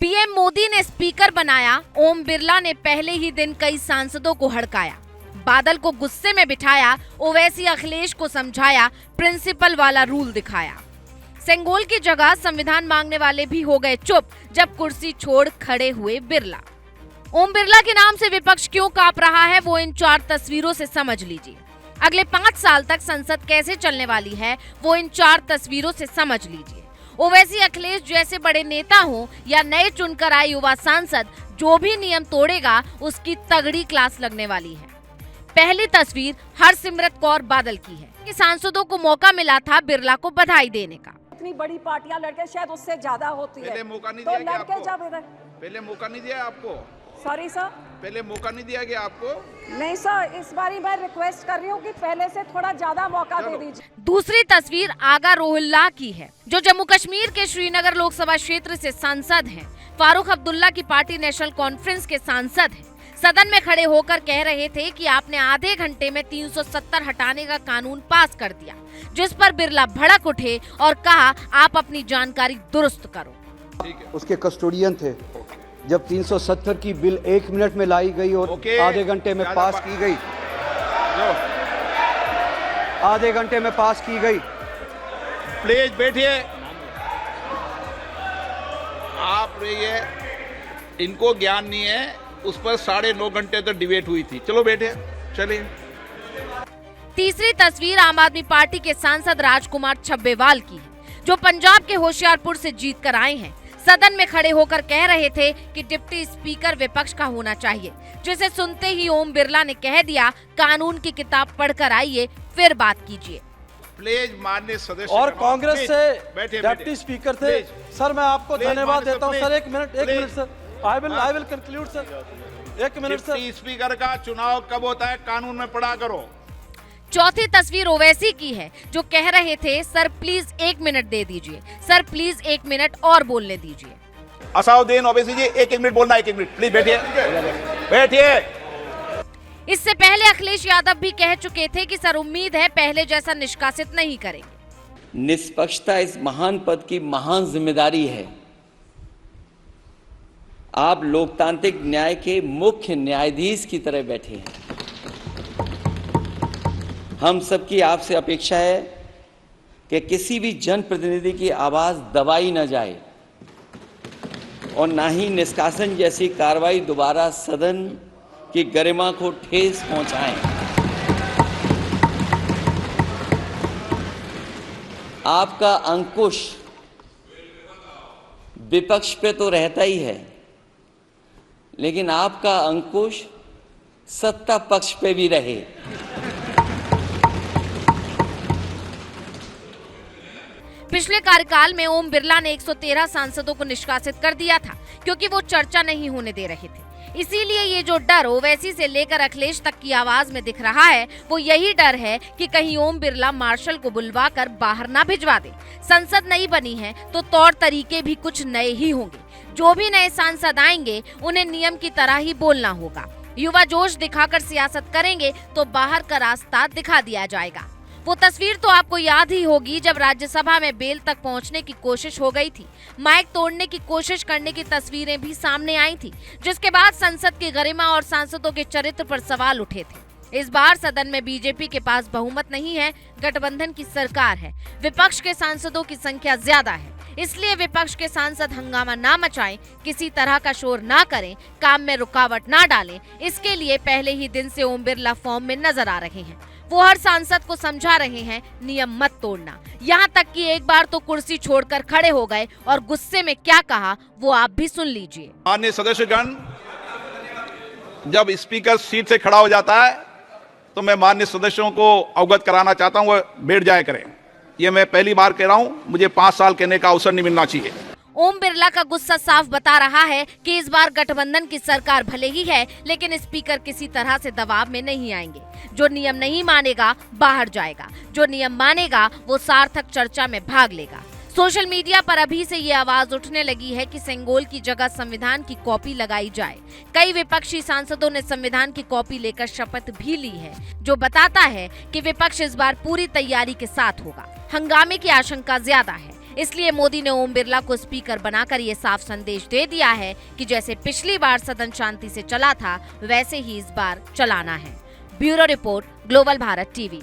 PM Modi ने speaker बनाया, ओम बिरला ने पहले ही दिन कई सांसदों को हड़काया, बादल को गुस्से में बिठाया, ओवैसी अखिलेश को समझाया, प्रिंसिपल वाला रूल दिखाया। सेंगोल की जगह संविधान मांगने वाले भी हो गए चुप जब कुर्सी छोड़ खड़े हुए बिरला। ओम बिरला के नाम से विपक्ष क्यों कांप रहा है वो इन 4 तस्वीरों से समझ लीजिए। अगले 5 साल तक संसद कैसे चलने वाली है वो इन 4 तस्वीरों से समझ लीजिए। ओवैसी अखिलेश जैसे बड़े नेता हो या नए चुनकर आए युवा सांसद, जो भी नियम तोड़ेगा उसकी तगड़ी क्लास लगने वाली है। पहली तस्वीर हरसिमरत कौर बादल की है कि सांसदों को मौका मिला था बिरला को बधाई देने का। इतनी बड़ी पार्टियां लड़के शायद उससे ज्यादा होती है, पहले मौका नहीं तो दिया लड़के आपको? जब इधर पहले मौका नहीं दिया आपको? सॉरी सर, पहले मौका नहीं दिया गया आपको? नहीं सर, इस बारी मैं रिक्वेस्ट कर रही हूँ कि पहले से थोड़ा ज्यादा मौका दे दीजिए। दूसरी तस्वीर आगा रोहिल्ला की है, जो जम्मू कश्मीर के श्रीनगर लोकसभा क्षेत्र से सांसद हैं। फारूक अब्दुल्ला की पार्टी नेशनल कॉन्फ्रेंस के सांसद हैं। सदन में खड़े होकर कह रहे थे कि आपने आधे घंटे में 370 हटाने का कानून पास कर दिया, जिस पर बिरला भड़क उठे और कहा आप अपनी जानकारी दुरुस्त करो। उसके कस्टोडियन थे जब 370 की बिल 1 मिनट में लाई गई और आधे घंटे में पास की गई, आधे घंटे में पास की गई। प्लीज बैठिए, आप रहिए। इनको ज्ञान नहीं है, उस पर 9.5 घंटे तक डिबेट हुई थी। चलो बैठे, चलिए। तीसरी तस्वीर आम आदमी पार्टी के सांसद राजकुमार छब्बेवाल की है, जो पंजाब के होशियारपुर से जीत कर आए हैं। सदन में खड़े होकर कह रहे थे कि डिप्टी स्पीकर विपक्ष का होना चाहिए, जिसे सुनते ही ओम बिरला ने कह दिया कानून की किताब पढ़कर आइए फिर बात कीजिए। प्लीज माननीय सदस्य और कांग्रेस से डिप्टी स्पीकर थे सर, मैं आपको धन्यवाद देता हूं सर। एक minute sir, I will conclude sir. 1 minute sir. Deputy speaker का चुनाव कब होता है कानून में पढ़ा करो। चौथी तस्वीर ओवैसी की है, जो कह रहे थे सर प्लीज 1 मिनट दे दीजिए, सर प्लीज 1 मिनट और बोलने दीजिए। असाउद्दीन ओवैसी जी 1 मिनट बोलना, 1 मिनट प्लीज बैठिए, बैठिए। इससे पहले अखिलेश यादव भी कह चुके थे कि सर उम्मीद है पहले जैसा निष्कासित नहीं करेंगे। निष्पक्षता इस महान पद की महान जिम्मेदारी है। आप लोकतांत्रिक न्याय के मुख्य न्यायाधीश की तरह बैठे हैं। हम सबकी आपसे अपेक्षा है कि किसी भी जनप्रतिनिधि की आवाज दबाई न जाए और ना ही निष्कासन जैसी कार्रवाई दोबारा सदन की गरिमा को ठेस पहुंचाएं। आपका अंकुश विपक्ष पे तो रहता ही है, लेकिन आपका अंकुश सत्ता पक्ष पे भी रहे। पिछले कार्यकाल में ओम बिरला ने 113 सांसदों को निष्कासित कर दिया था, क्योंकि वो चर्चा नहीं होने दे रहे थे। इसीलिए ये जो डर ओवैसी से लेकर अखिलेश तक की आवाज में दिख रहा है, वो यही डर है कि कहीं ओम बिरला मार्शल को बुलवाकर बाहर ना भिजवा दे। संसद नई बनी है तो तौर तरीके भी कुछ नए ही होंगे। जो भी नए सांसद आएंगे उन्हें नियम की तरह ही बोलना होगा। युवा जोश दिखाकर सियासत करेंगे तो बाहर का रास्ता दिखा दिया जाएगा। वो तस्वीर तो आपको याद ही होगी जब राज्यसभा में बेल तक पहुंचने की कोशिश हो गई थी। माइक तोड़ने की कोशिश करने की तस्वीरें भी सामने आई थी, जिसके बाद संसद की गरिमा और सांसदों के चरित्र पर सवाल उठे थे। इस बार सदन में बीजेपी के पास बहुमत नहीं है, गठबंधन की सरकार है, विपक्ष के सांसदों की संख्या ज्यादा है। इसलिए विपक्ष के सांसद हंगामा ना मचाएं, किसी तरह का शोर ना करें, काम में रुकावट ना डालें। इसके लिए पहले ही दिन से ओम बिरला फॉर्म में नजर आ रहे हैं। वो हर सांसद को समझा रहे हैं नियम मत तोड़ना। यहाँ तक कि एक बार तो कुर्सी छोड़कर खड़े हो गए और गुस्से में क्या कहा वो आप भी सुन लीजिए। माननीय सदस्यगण, जब स्पीकर सीट से खड़ा हो जाता है तो मैं माननीय सदस्यों को अवगत कराना चाहता हूँ, वो बैठ जाया करें। ये मैं पहली बार कह रहा हूँ, मुझे 5 साल कहने का अवसर नहीं मिलना चाहिए। ओम बिरला का गुस्सा साफ बता रहा है कि इस बार गठबंधन की सरकार भले ही है, लेकिन स्पीकर किसी तरह से दबाव में नहीं आएंगे। जो नियम नहीं मानेगा बाहर जाएगा, जो नियम मानेगा वो सार्थक चर्चा में भाग लेगा। सोशल मीडिया पर अभी से ये आवाज उठने लगी है कि सेंगोल की जगह संविधान की कॉपी लगाई जाए। कई विपक्षी सांसदों ने संविधान की कॉपी लेकर शपथ भी ली है, जो बताता है कि विपक्ष इस बार पूरी तैयारी के साथ होगा। हंगामे की आशंका ज्यादा है। इसलिए मोदी ने ओम बिरला को स्पीकर बनाकर ये साफ संदेश दे दिया है कि जैसे पिछली बार सदन शांति से चला था वैसे ही इस बार चलाना है। Bureau report, global Bharat TV.